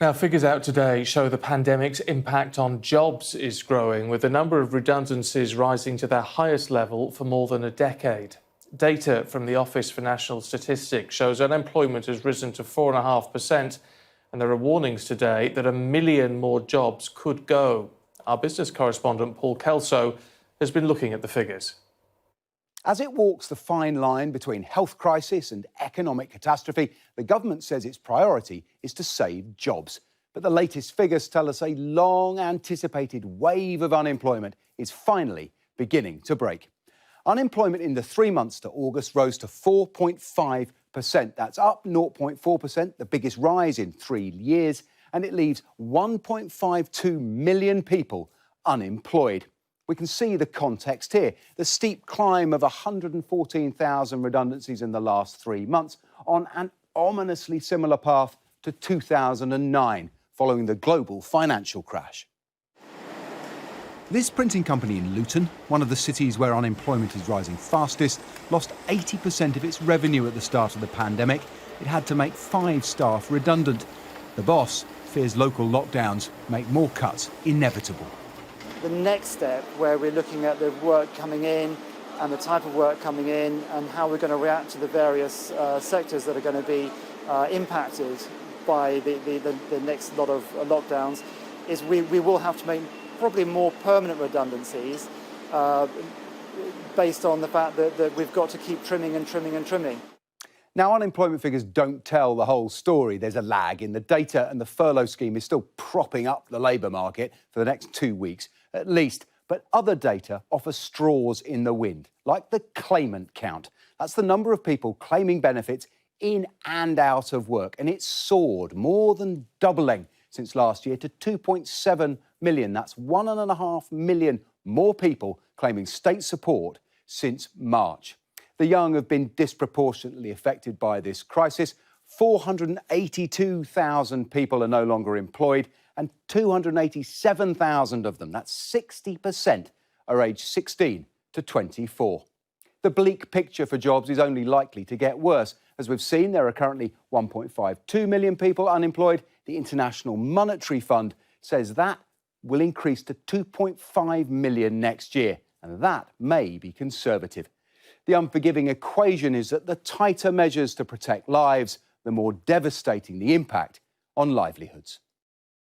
Now, figures out today show the pandemic's impact on jobs is growing, with the number of redundancies rising to their highest level for more than a decade. Data from the Office for National Statistics shows unemployment has risen to 4.5%, and there are warnings today that 1 million more jobs could go. Our business correspondent Paul Kelso has been looking at the figures. As it walks the fine line between health crisis and economic catastrophe, the government says its priority is to save jobs. But the latest figures tell us a long-anticipated wave of unemployment is finally beginning to break. Unemployment in the 3 months to August rose to 4.5%. That's up 0.4%, the biggest rise in 3 years, and it leaves 1.52 million people unemployed. We can see the context here. The steep climb of 114,000 redundancies in the last 3 months on an ominously similar path to 2009, following the global financial crash. This printing company in Luton, one of the cities where unemployment is rising fastest, lost 80% of its revenue at the start of the pandemic. It had to make 5 staff redundant. The boss fears local lockdowns make more cuts inevitable. The next step, where we're looking at the work coming in and the type of work coming in and how we're going to react to the various sectors that are going to be impacted by the next lot of lockdowns, is we will have to make probably more permanent redundancies based on the fact that we've got to keep trimming and trimming and trimming. Now, unemployment figures don't tell the whole story. There's a lag in the data, and the furlough scheme is still propping up the labour market for the next 2 weeks at least. But other data offers straws in the wind, like the claimant count. That's the number of people claiming benefits in and out of work, and it's soared, more than doubling since last year to 2.7 million. That's 1.5 million more people claiming state support since March. The young have been disproportionately affected by this crisis. 482,000 people are no longer employed, and 287,000 of them, that's 60%, are aged 16 to 24. The bleak picture for jobs is only likely to get worse. As we've seen, there are currently 1.52 million people unemployed. The International Monetary Fund says that will increase to 2.5 million next year, and that may be conservative. The unforgiving equation is that the tighter measures to protect lives, the more devastating the impact on livelihoods.